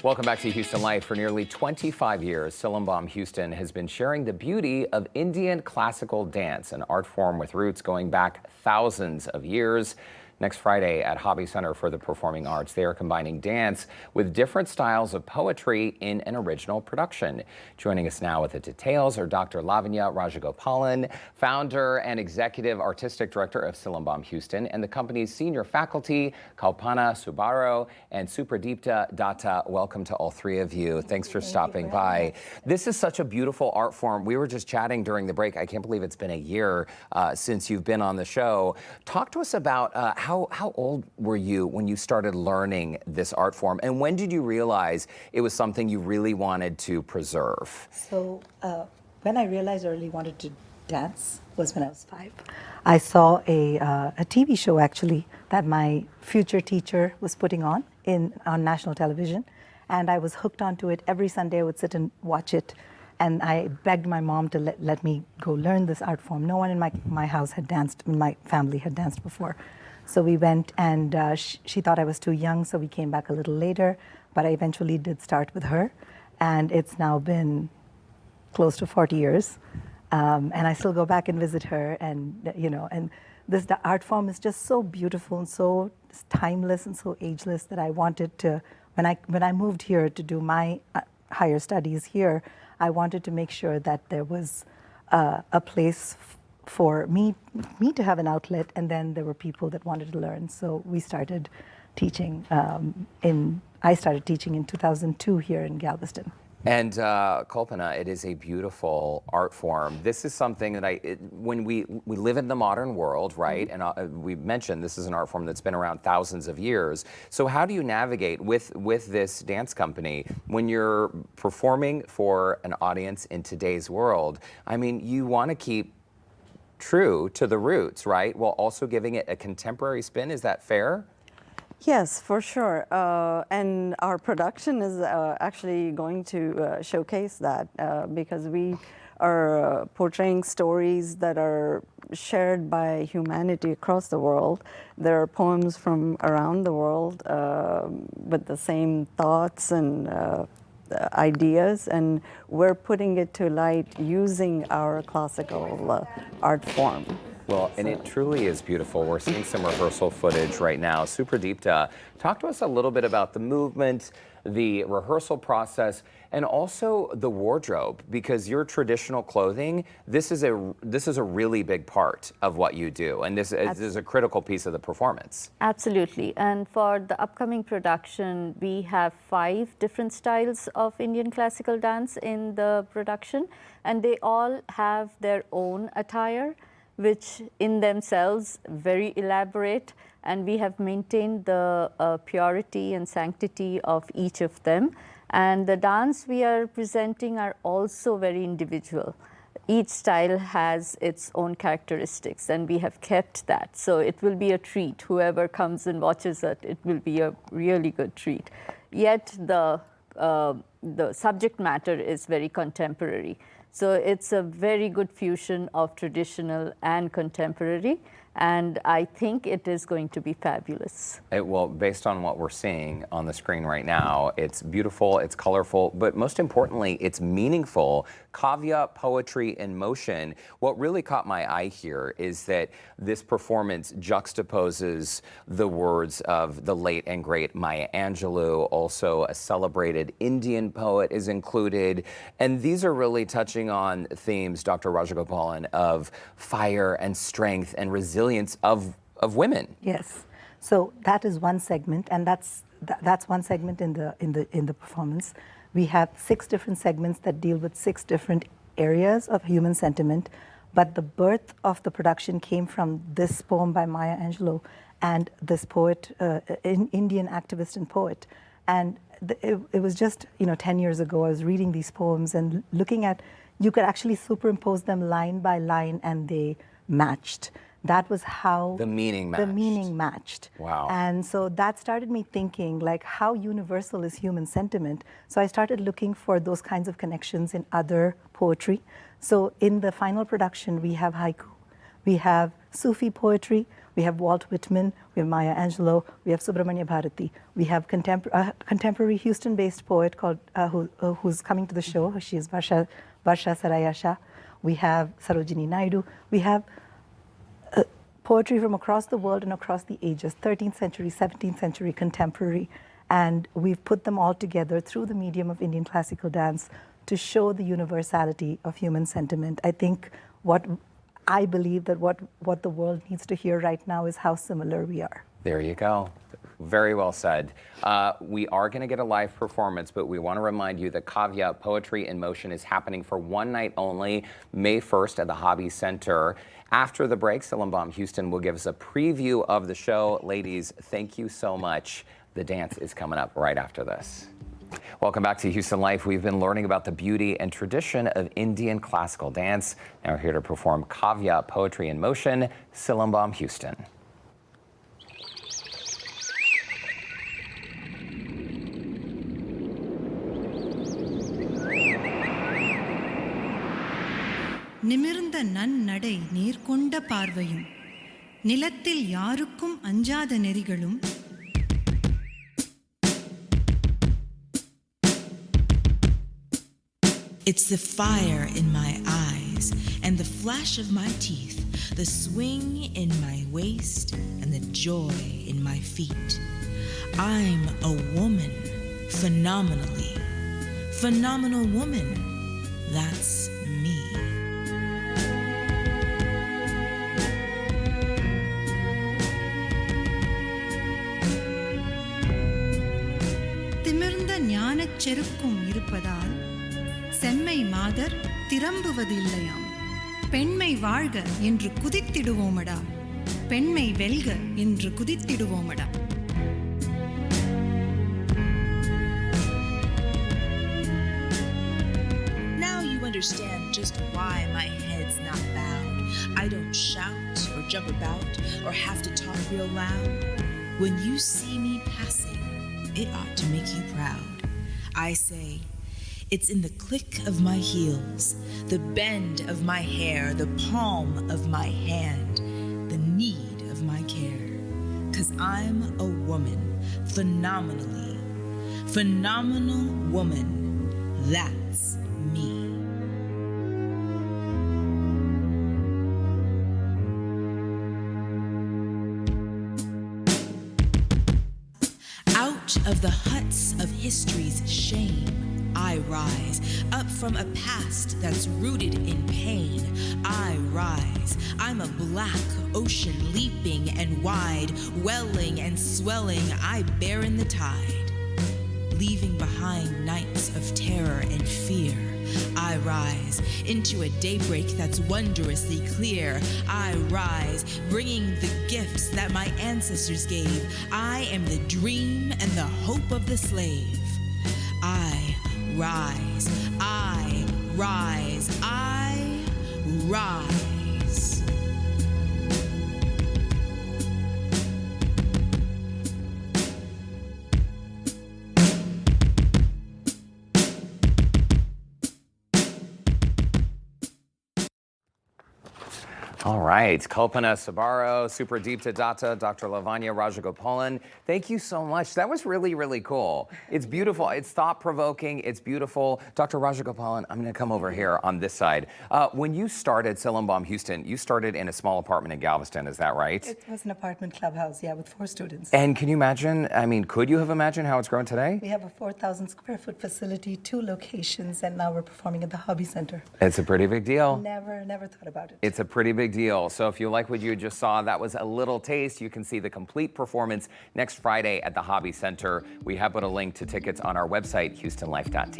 Welcome back to Houston Life. For nearly 25 years, Silambam Houston has been sharing the beauty of Indian classical dance, an art form with roots going back thousands of years. Next Friday at Hobby Center for the Performing Arts, they are combining dance with different styles of poetry in an original production. Joining us now with the details are Dr. Lavanya Rajagopalan, founder and executive artistic director of Silambam Houston, and the company's senior faculty, Kalpana Subaro and Supradipta Datta. Welcome to all three of you. Thanks for stopping by. This is such a beautiful art form. We were just chatting during the break. I can't believe it's been a year since you've been on the show. Talk to us about how old were you when you started learning this art form, and when did you realize it was something you really wanted to preserve? So when I realized I really wanted to dance was when I was 5. I saw a TV show actually that my future teacher was putting on national television, and I was hooked onto it. Every Sunday I would sit and watch it, and I begged my mom to let me go learn this art form. No one in my house had danced, my family had danced before. So we went, and she thought I was too young, so we came back a little later, but I eventually did start with her, and it's now been close to 40 years, and I still go back and visit her, and the art form is just so beautiful and so timeless and so ageless that I wanted to, when I moved here to do my higher studies here, I wanted to make sure that there was a place for me to have an outlet, and then there were people that wanted to learn. So we started teaching I started teaching in 2002 here in Galveston. And Kalpana, it is a beautiful art form. This is something that when we live in the modern world, right? Mm-hmm. And we mentioned this is an art form that's been around thousands of years. So how do you navigate with this dance company when you're performing for an audience in today's world? I mean, you want to keep true to the roots, right? While also giving it a contemporary spin. Is that fair? Yes, for sure. And our production is actually going to showcase that because we are portraying stories that are shared by humanity across the world. There are poems from around the world with the same thoughts and ideas, and we're putting it to light using our classical art form. Well, and it truly is beautiful. We're seeing some rehearsal footage right now. Supradipta, talk to us a little bit about the movement, the rehearsal process, and also the wardrobe, because your traditional clothing, this is a really big part of what you do, and this is a critical piece of the performance. Absolutely. And for the upcoming production, we have 5 different styles of Indian classical dance in the production, and they all have their own attire, which in themselves very elaborate, and we have maintained the purity and sanctity of each of them. And the dance we are presenting are also very individual. Each style has its own characteristics, and we have kept that. So it will be a treat. Whoever comes and watches it will be a really good treat. Yet the subject matter is very contemporary. So it's a very good fusion of traditional and contemporary, and I think it is going to be fabulous. Well, based on what we're seeing on the screen right now, it's beautiful, it's colorful, but most importantly, it's meaningful. Kavya, poetry in motion. What really caught my eye here is that this performance juxtaposes the words of the late and great Maya Angelou. Also, a celebrated Indian poet is included. And these are really touching on themes, Dr. Rajagopalan, of fire and strength and resilience of women. Yes. So that is one segment, and that's one segment in the performance. We have 6 different segments that deal with 6 different areas of human sentiment, but the birth of the production came from this poem by Maya Angelou and this poet, an Indian activist and poet. And it was just 10 years ago I was reading these poems and looking at, you could actually superimpose them line by line and they matched. That was how the meaning matched. Wow. And so that started me thinking, like, how universal is human sentiment? So I started looking for those kinds of connections in other poetry. So in the final production, we have haiku, we have Sufi poetry, We have Walt Whitman, we have Maya Angelou, we have Subramanya Bharati. We have contemporary Houston-based poet called who's coming to the show. She is Varsha Sarayasha. We have Sarojini Naidu. We have poetry from across the world and across the ages, 13th century, 17th century, contemporary. And we've put them all together through the medium of Indian classical dance to show the universality of human sentiment. I believe that what the world needs to hear right now is how similar we are. There you go. Very well said. We are going to get a live performance, but we want to remind you that Kavya Poetry in Motion is happening for one night only, May 1st at the Hobby Center. After the break, Silambam Houston will give us a preview of the show. Ladies, thank you so much. The dance is coming up right after this. Welcome back to Houston Life. We've been learning about the beauty and tradition of Indian classical dance. Now we're here to perform Kavya Poetry in Motion, Silambam Houston. நிமிர்ந்த நன்னடை நேர்கொண்ட பார்வையும் நிலத்தில் யாருக்கும் அஞ்சாத நெறிகளும் It's the fire in my eyes and the flash of my teeth, the swing in my waist and the joy in my feet. I'm a woman, phenomenal woman. That's me. திமிர்ந்த ஞானச் செருக்கும் இருப்பதால் செம்மை மாதர் திரம்புவதில்லையாம். பெண்மை வாழ்க என்று குதித்திடுவோமடா, பெண்மை வெல்க என்று குதித்திடுவோமடா. Now you understand just why my head's not bowed. I don't shout or jump about or have to talk real loud. When you see me passing, it ought to make you proud. I say, it's in the click of my heels, the bend of my hair, the palm of my hand, the need of my care. 'Cause I'm a woman, phenomenal woman. That's me. Out of the huts of history's shame, I rise, up from a past that's rooted in pain. I rise, I'm a black ocean leaping and wide, welling and swelling, I bear in the tide. Leaving behind nights of terror and fear, I rise into a daybreak that's wondrously clear. I rise, bringing the gifts that my ancestors gave. I am the dream and the hope of the slave. I rise, I rise, I rise. All right, Kalpana Sabaro, Supradipta Datta, Dr. Lavanya Rajagopalan, thank you so much. That was really, really cool. It's beautiful. It's thought-provoking. It's beautiful. Dr. Rajagopalan, I'm going to come over here on this side. When you started Silambam Houston, you started in a small apartment in Galveston, is that right? It was an apartment clubhouse, yeah, with 4 students. And can you imagine, could you have imagined how it's grown today? We have a 4,000 square foot facility, 2 locations, and now we're performing at the Hobby Center. It's a pretty big deal. Never thought about it. It's a pretty big deal. So if you like what you just saw, that was a little taste. You can see the complete performance next Friday at the Hobby Center. We have put a link to tickets on our website, HoustonLife.tv.